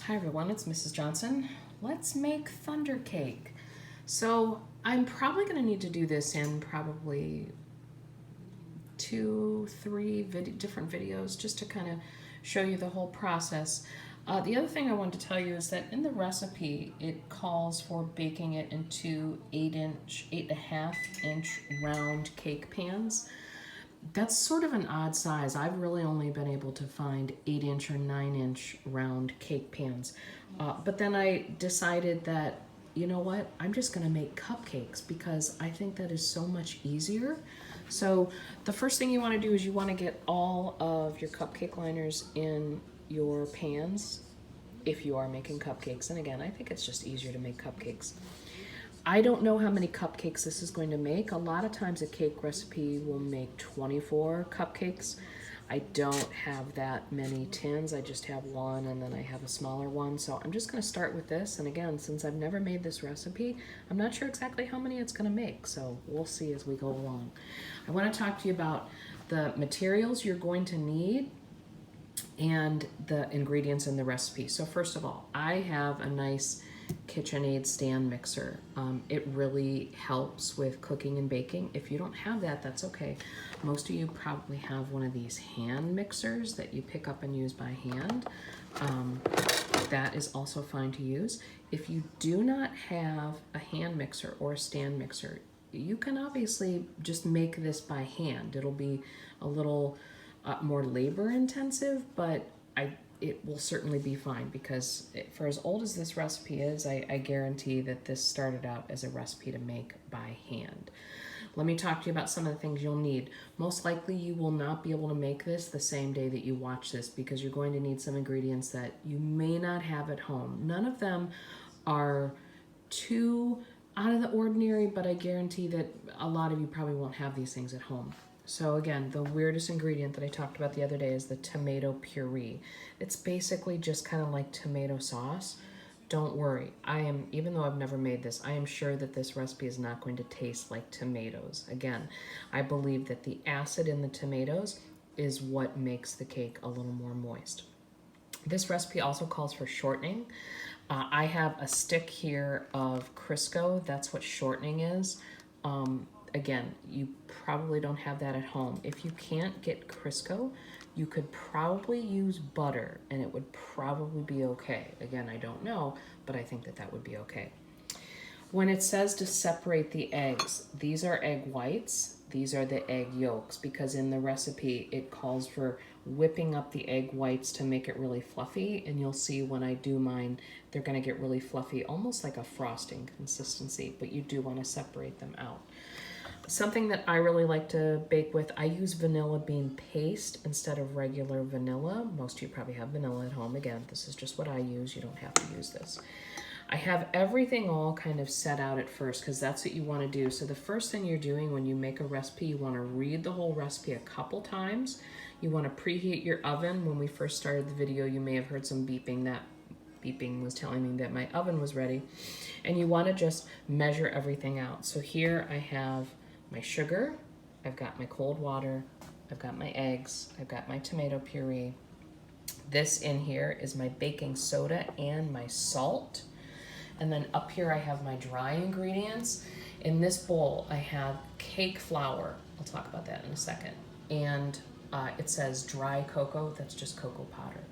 Hi everyone, it's Mrs. Johnson. Let's make Thundercake. So I'm probably going to need to do this in probably 2, 3 different videos just to kind of show you the whole process. The other thing I wanted to tell you is that in the recipe it calls for baking it in two 8.5 inch round cake pans. That's sort of an odd size. I've really only been able to find 8-inch or 9-inch round cake pans. But then I decided that, you know what, I'm just gonna make cupcakes because I think that is so much easier. So the first thing you wanna do is you wanna get all of your cupcake liners in your pans if you are making cupcakes. And again, I think it's just easier to make cupcakes. I don't know how many cupcakes this is going to make. A lot of times a cake recipe will make 24 cupcakes. I don't have that many tins. I just have one and then I have a smaller one. So I'm just gonna start with this. And again, since I've never made this recipe, I'm not sure exactly how many it's gonna make. So we'll see as we go along. I wanna talk to you about the materials you're going to need and the ingredients in the recipe. So first of all, I have a nice KitchenAid stand mixer. It really helps with cooking and baking. If you don't have that, that's okay. Most of you probably have one of these hand mixers that you pick up and use by hand. That is also fine to use. If you do not have a hand mixer or a stand mixer, you can obviously just make this by hand. It'll be a little more labor intensive, but it will certainly be fine because for as old as this recipe is, I guarantee that this started out as a recipe to make by hand. Let me talk to you about some of the things you'll need. Most likely you will not be able to make this the same day that you watch this because you're going to need some ingredients that you may not have at home. None of them are too out of the ordinary, but I guarantee that a lot of you probably won't have these things at home. So again, the weirdest ingredient that I talked about the other day is the tomato puree. It's basically just kind of like tomato sauce. Don't worry, even though I've never made this, I am sure that this recipe is not going to taste like tomatoes. Again, I believe that the acid in the tomatoes is what makes the cake a little more moist. This recipe also calls for shortening. I have a stick here of Crisco. That's what shortening is. Again, you probably don't have that at home. If you can't get Crisco, you could probably use butter and it would probably be okay. Again, I don't know, but I think that that would be okay. When it says to separate the eggs, these are egg whites, these are the egg yolks, because in the recipe it calls for whipping up the egg whites to make it really fluffy, and you'll see when I do mine, they're gonna get really fluffy, almost like a frosting consistency, but you do wanna separate them out. Something that I really like to bake with, I use vanilla bean paste instead of regular vanilla. Most of you probably have vanilla at home. Again, this is just what I use. You don't have to use this. I have everything all kind of set out at first because that's what you want to do. So the first thing you're doing when you make a recipe, you want to read the whole recipe a couple times. You want to preheat your oven. When we first started the video, you may have heard some beeping. That beeping was telling me that my oven was ready. And you want to just measure everything out. So here I have my sugar, I've got my cold water, I've got my eggs, I've got my tomato puree. This in here is my baking soda and my salt. And then up here I have my dry ingredients. In this bowl I have cake flour. I'll talk about that in a second. And it says dry cocoa, that's just cocoa powder.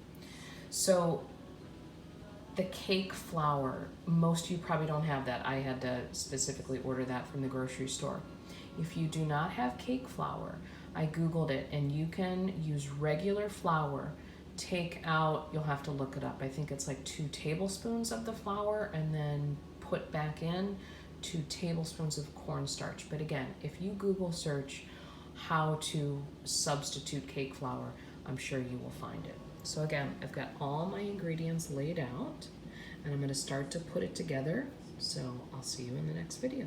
So the cake flour, most of you probably don't have that. I had to specifically order that from the grocery store. If you do not have cake flour, I Googled it, and you can use regular flour, take out, you'll have to look it up, I think it's like 2 tablespoons of the flour, and then put back in 2 tablespoons of cornstarch. But again, if you Google search how to substitute cake flour, I'm sure you will find it. So again, I've got all my ingredients laid out, and I'm going to start to put it together, so I'll see you in the next video.